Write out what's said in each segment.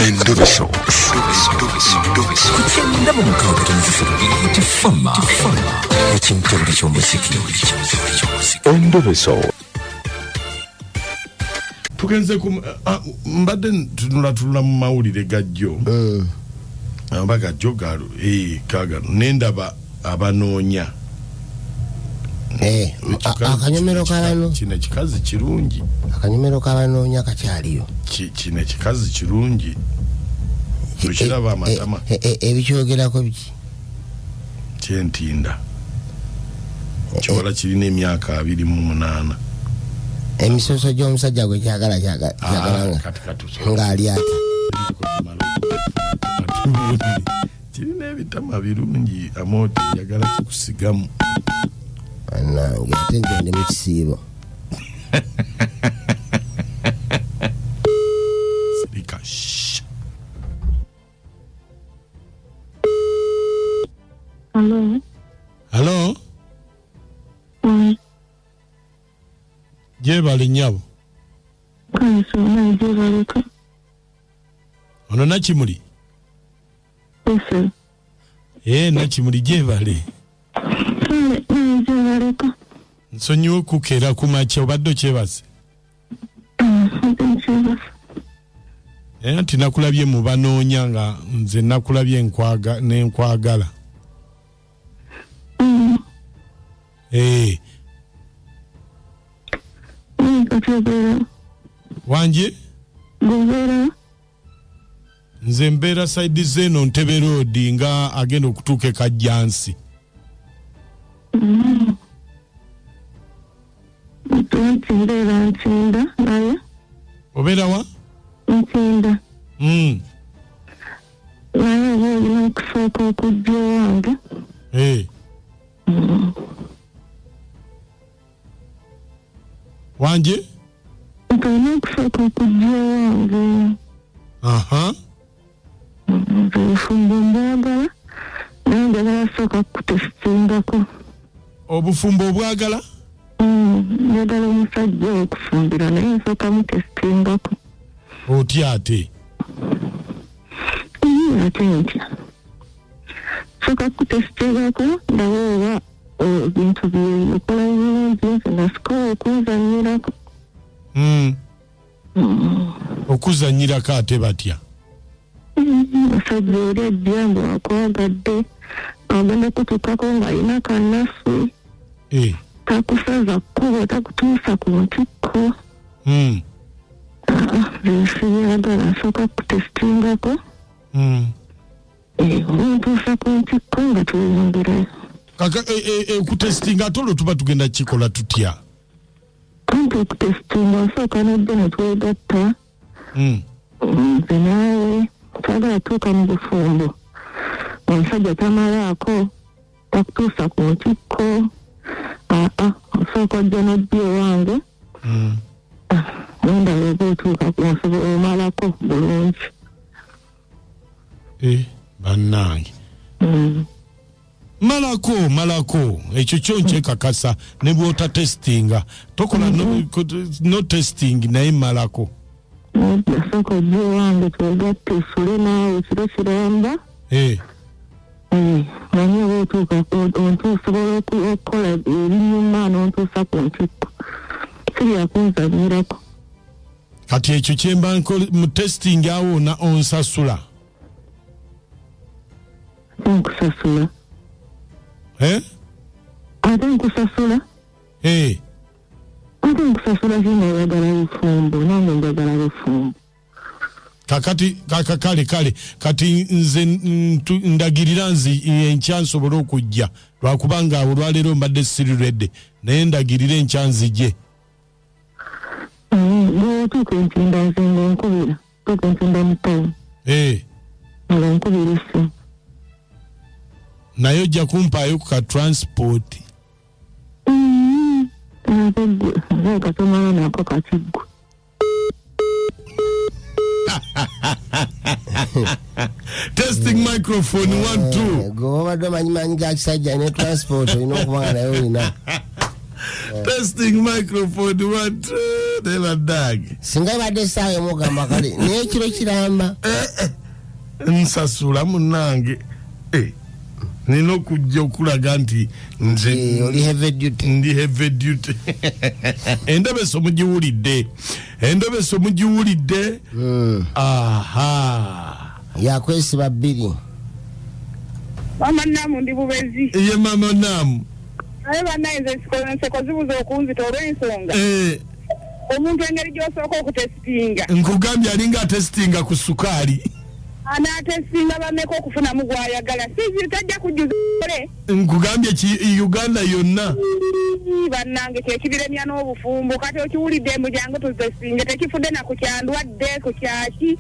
Endobeso. Kugenda mu mukaaga tifama ekintu eky'omuziki. Endobeso. Tugenze mbadde tunula mu mawulire gajjo. Abaga jogalu kagano nendaba abanoonya. Akanyomero kabano kino kikazi kirungi. Akanyomero kabanoonya kakyaliyo. Kino kikazi kirungi. Tukiraba amatama. Ebikyogerako biki? Kyentinda. Kyola kirina emyaka 28. Emisoso gy'omusajja gwe kyagala ng'ali ati. Kirina ebitama birungi amoti njagala kikusigamu. Nange ate nze ndi mu kisiibo. Sirika shh. Hello? Jebali nyabo. Kansona jebaleka. Ono nakimuli? Nakimuli jebali. Jebaleka. Nsonyiwe kukeera kumakya obadde kyebase. Nti nakulabye mu banoonya nga nze nakulabye nenkwagala. Wanje? Nze mbeera side zeno Ntebe Road nga agenda okutuuka e Kajjansi. Obeera wa? Ntinda. Naye olina okusooka okujja wange. Wanje? Olina okusooka okujja wange. Obufumbo mbwagala. Naye njagala sooka kutestingako. Obufumbo obwagala? Njagala omusajja okufumbira naye nsooka mutestingako. Otya ate? Ate ntya. Sooka kutestingako ndabe oba ebintu byokola bulungi nze nasikola okuzanyirako. Okuzanyirako ate batya? Omusajja oli ajja ng'akwagadde agenda kutuukako ng'alina kannafu. Takusaza kkubo takutuusa ku ntikko. Nsiyagala nsooka kutestingako. Ontuusa ku ntikko nga tweyongerayo. Kutestinga ate olwo tuba tugenda kikola tutya? Kumpi okutestinga nsooka n'ojja ne twegatta. Nze naawe twagala tuuka mu bufumbo. Omusajja tamalaako takutuusa ku ntikko. Osooka ojja n'ojja ewange. Wenda oba otuuka ku nsobola omalako bulungi. Bannange. Malako ekyo kyo nkyekakasa ne bw'ota testinga tokola no testing naye malako. Osooka ojja ewange twegatte tusule naawe kiro kiramba. Naye oba otuuka osobola okukola ebinyuma n'ontuusa ku ntikko. Sirya kunzanyirako. Kati ekyo kyemba mu testing awo na onsasula. Nkusasula. Ate nkusasula? Ate nkusasula zino oyagala bufumbo nange njagala bufumbo. Kale kati nze ndagirira nzi enkya nsobole okujja lwakubanga awo olwaleero mbadde sirirwedde naye ndagirira enkya nzije. Bw'otuuka entinda nze ng'onkubira tuuka entinda mu tawuni. Nga nkubira essimu. Naye ojja kumpaayo ku ka transport. Naye katomala nako kakiggwe. Testing microphone 1 2. Go over the manyi ga kisajja ne transport olina okubanga nayo olina. testing microphone what never dag singa badde sawe mugamba kale ne kiro kiramba nsasula munange nino kujja okulaga nti nze oli heavy duty ndi heavy duty Endobeso mugiwulidde aha yakwesiba bbiri mama namu ndi bubezi ye mama namu aye banayize nseko zibuza okunzita olw'ensonga omuntu engeri gy'osooka okutesitinga nkugambye alinga atesitinga ku sukaali anatesitinga bameka okufunamu gwayagala sizi tajja kujjuza ole nkugambye Uganda yonna bannange kyekibiremya n'obufumbo kati okiwulidde mujangu tuzesitinge tekifudde na ku kyandwadde ku kyaki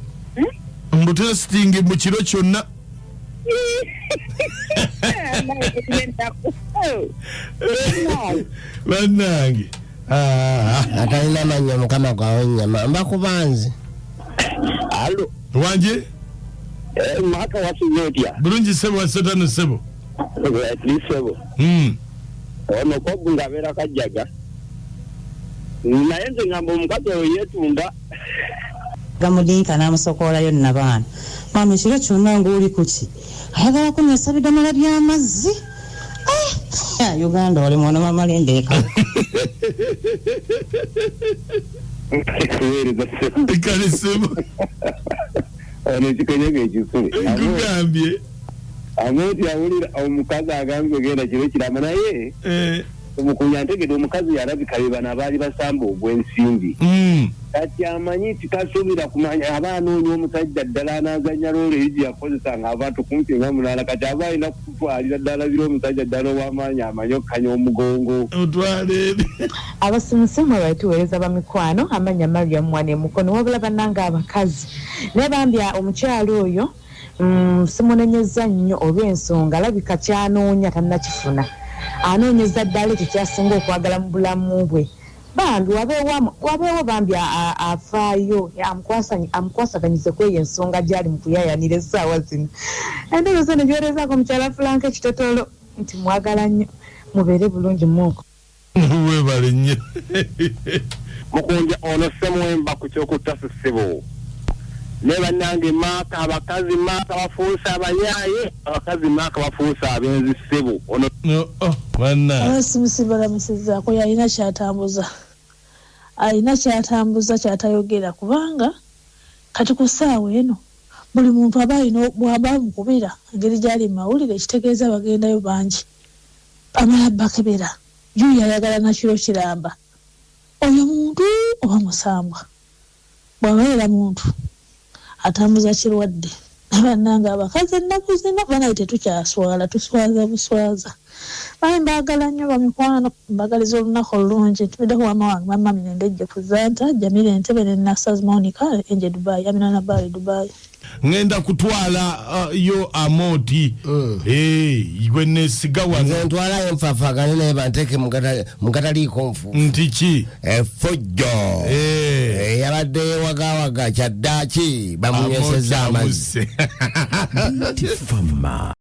mbutesitingi mu kiro kyonna bannange atalina manya mukama gwawe nyama mbakubanzi alo wanje maka wasiyotya bulungi sebo wasatano sebo sebo ono kobu ngabera kajjaga naye nze ngamba omukazi oyo yeetunda gamudinka n'amusokoolayo nnabaana mama ekiro kyonna ng'oli kuki ayagala kunywesa bidomola by'amazzi Uganda oli mwana w'amalendeeka kale sebo ono kikonyege ekisule nkugambye amoti awulira omukazi agambye genda kiro kirama naye Mukunja ntegedde omukazi yalabika be bano abaali basamba ogw'ensimbi kati amanyi tikasuubira kumanya aba anoonya omusajja ddala anaazanya loole egi yakozesa ng'abantu kumpi nga mulala kati aba alina kutwalira ddala bira omusajja ddala ow'amaanyi amanyi okkanya omugongo otwale abasimusimu abaituweereza bamikwano amanya Mariam mwana emukono wabula bannanga abakazi naye bambya omukyalo oyo simunenyeza nnyo olw'ensonga alabika kyanoonya tannakifuna anoonyeza ddala tekyasinga okwagala mu bulamu bwe bambi wabeewo bambi afaayo amukwasaganyize kweyo ensonga gyali mu kuyayanira essaawa zino Endobeso ne gyolezaako mukyala Frank ekitotolo nti mwagala nnyo mubeere bulungi muuko webale nnyo Mukunja ono semwemba ku kyokutta ssebo ne bannange maaka abakazi maaka bafuusa abayaaye abakazi maaka bafuusa abenzi ssebo ono banna simusibala musizaako yalina kyatambuza kyatayogera kubanga kati ku ssaawa eno buli muntu aba alina bw'aba mukubira engeri gyali mu mawulire ekitegeeza bagendayo bangi amala bakebera yuyo ayagala nakiro kiramba oyo muntu oba musambwa bw'abeera muntu atambuza kirwadde bannange abakazi ennaku zino banaye tetukyaswala tuswaza buswaza baye mbaagala nnyo bamikwano mbagaliza olunaku olulungi ntumiddeko wama wange mama minendejje kuzanta Jamila Entebe ne Nasaz Monica enje Dubai Amina Nabali Dubai ngenda kutwala yo amoti gwe nesiga wano nze ntwalayo nfaafagane naye banteeke mugataliiko nfu ntiki effujjo yabadde wagawaga kyaddaaki bamunywesezza amazzi Fama.